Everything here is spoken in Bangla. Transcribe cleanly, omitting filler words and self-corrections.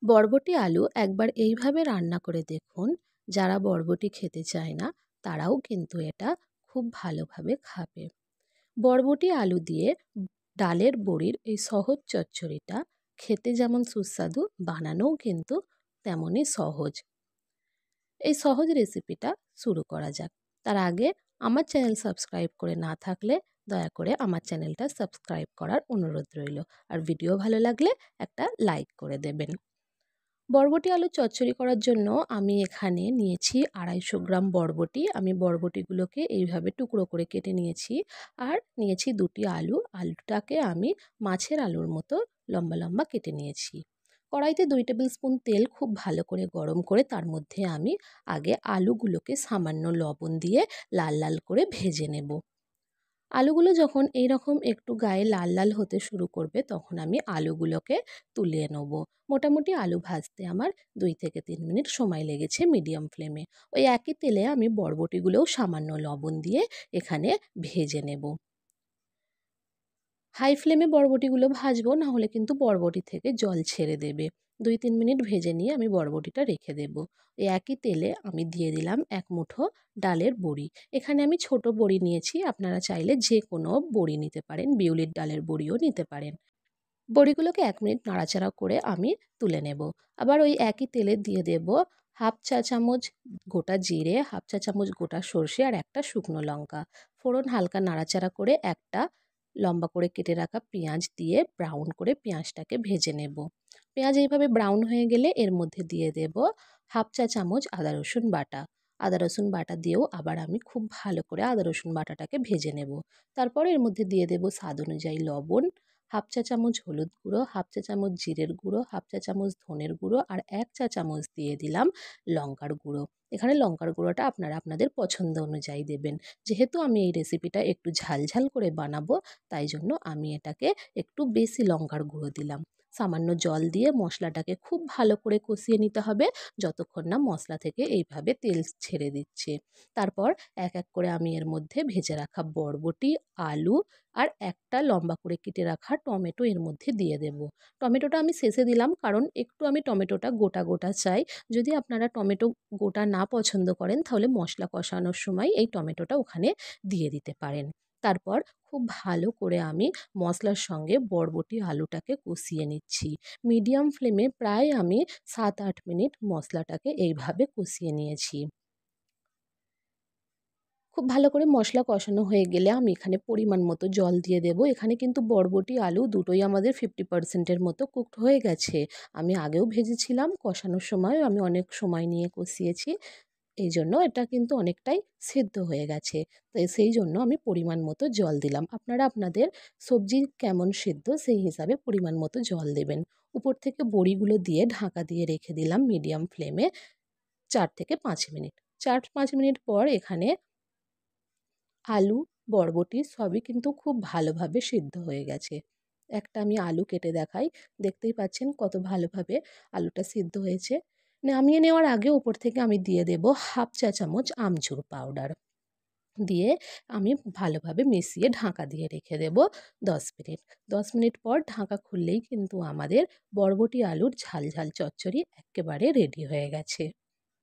বরবটি আলু একবার এইভাবে রান্না করে দেখুন। যারা বরবটি খেতে চায় না তারাও কিন্তু এটা খুব ভালোভাবে খাবে। বরবটি আলু দিয়ে ডালের বড়ির এই সহজ চচ্চড়িটা খেতে যেমন সুস্বাদু, বানানোও কিন্তু তেমনই সহজ। এই সহজ রেসিপিটা শুরু করা যাক। তার আগে আমার চ্যানেল সাবস্ক্রাইব করে না থাকলে দয়া করে আমার চ্যানেলটা সাবস্ক্রাইব করার অনুরোধ রইল। আর ভিডিও ভালো লাগলে একটা লাইক করে দেবেন। বরবটি আলু চচ্চড়ি করার জন্য আমি এখানে নিয়েছি 250 গ্রাম বরবটি। আমি বরবটিগুলোকে এইভাবে টুকরো করে কেটে নিয়েছি। আর নিয়েছি 2টি আলু। আলুটাকে আমি মাছের আলুর মতো লম্বা লম্বা কেটে নিয়েছি। কড়াইতে 2 টেবিল স্পুন তেল খুব ভালো করে গরম করে তার মধ্যে আমি আগে আলুগুলোকে সামান্য লবণ দিয়ে লাল লাল করে ভেজে নেব। আলুগুলো যখন এইরকম একটু গায়ে লাল লাল হতে শুরু করবে তখন আমি আলুগুলোকে তুলে নেব। মোটামুটি আলু ভাজতে আমার 2 থেকে 3 মিনিট সময় লেগেছে মিডিয়াম ফ্লেমে। ওই একই তেলে আমি বরবটিগুলোও সামান্য লবণ দিয়ে এখানে ভেজে নেব। হাই ফ্লেমে বরবটিগুলো ভাজবো, না হলে কিন্তু বরবটি থেকে জল ছেড়ে দেবে। 2-3 মিনিট ভেজে নিয়ে আমি বরবটিটা রেখে দেব। এই একই তেলে আমি দিয়ে দিলাম 1 মুঠো ডালের বড়ি। এখানে আমি ছোট বড়ি নিয়েছি, আপনারা চাইলে যে কোনো বড়ি নিতে পারেন, বিউলির ডালের বড়িও নিতে পারেন। বড়িগুলোকে 1 মিনিট নাড়াচাড়া করে আমি তুলে নেব। আবার ওই একই তেলে দিয়ে দেব হাফ চা চামচ গোটা জিরে, হাফ চা চামচ গোটা সর্ষে আর একটা শুকনো লঙ্কা। ফোড়ন হালকা নাড়াচাড়া করে একটা লম্বা করে কেটে রাখা পেঁয়াজ দিয়ে ব্রাউন করে পেঁয়াজটাকে ভেজে নেব। পেঁয়াজ এইভাবে ব্রাউন হয়ে গেলে এর মধ্যে দিয়ে দেব হাফ চা চামচ আদা রসুন বাটা। আদা রসুন বাটা দিয়েও আবার আমি খুব ভালো করে আদা রসুন বাটাটাকে ভেজে নেব। তারপর এর মধ্যে দিয়ে দেব স্বাদ অনুযায়ী লবণ, হাফ চা চামচ হলুদ গুঁড়ো, হাফ চা চামচ জিরের গুঁড়ো, হাফ চা চামচ ধনের গুঁড়ো আর 1 চা চামচ দিয়ে দিলাম লঙ্কার গুঁড়ো। এখানে লঙ্কার গুঁড়োটা আপনারা আপনাদের পছন্দ অনুযায়ী দেবেন। যেহেতু আমি এই রেসিপিটা একটু ঝাল ঝাল করে বানাবো, তাই জন্য আমি এটাকে একটু বেশি লঙ্কার গুঁড়ো দিলাম। সামান্য জল দিয়ে মশলাটাকে খুব ভালো করে কষিয়ে নিতে হবে যতক্ষণ না মশলা থেকে এইভাবে তেল ছেড়ে দিচ্ছে। তারপর এক এক করে আমি এর মধ্যে ভেজে রাখা বরবটি, আলু আর একটা লম্বা করে কেটে রাখা টমেটো এর মধ্যে দিয়ে দেব। টমেটোটা আমি শেষে দিলাম কারণ একটু আমি টমেটোটা গোটা গোটা চাই। যদি আপনারা টমেটো গোটা না পছন্দ করেন তাহলে মশলা কষানোর সময় এই টমেটোটা ওখানে দিয়ে দিতে পারেন। তারপর খুব ভালো করে আমি মশলার সঙ্গে বরবটি আলুটাকে কষিয়ে নিচ্ছি। মিডিয়াম ফ্লেমে প্রায় আমি 7-8 মিনিট মশলাটাকে এইভাবে কষিয়ে নিয়েছি। খুব ভালো করে মশলা কষানো হয়ে গেলে আমি এখানে পরিমাণ মতো জল দিয়ে দেব। এখানে কিন্তু বরবটি আলু দুটোই আমাদের 50% এর মতো কুকড হয়ে গেছে। আমি আগেও ভেজেছিলাম, কষানোর সময়ও আমি অনেক সময় নিয়ে কষিয়েছি। এই জন্য এটা কিন্তু অনেকটাই সেদ্ধ হয়ে গেছে। তাই সেই জন্য আমি পরিমাণ মতো জল দিলাম। আপনারা আপনাদের সবজি কেমন সেদ্ধ সেই হিসাবে পরিমাণ মতো জল দেবেন। উপর থেকে বড়িগুলো দিয়ে ঢাকা দিয়ে রেখে দিলাম মিডিয়াম ফ্লেমে 4 থেকে 5 মিনিট। 4-5 মিনিট পর এখানে আলু, বরবটি সবই কিন্তু খুব ভালোভাবে সিদ্ধ হয়ে গেছে। একটা আমি আলু কেটে দেখাই। দেখতেই পাচ্ছেন কত ভালোভাবে আলুটা সিদ্ধ হয়েছে। নামিয়ে নেওয়ার আগে উপর থেকে আমি দিয়ে দেব হাফ চা চামচ আমচুর পাউডার। দিয়ে আমি ভালোভাবে মিশিয়ে ঢাকা দিয়ে রেখে দেব 10 মিনিট। 10 মিনিট পর ঢাকা খুললেই কিন্তু আমাদের বরবটি আলুর ঝাল ঝাল চচ্চড়ি এক্কেবারে রেডি হয়ে গেছে।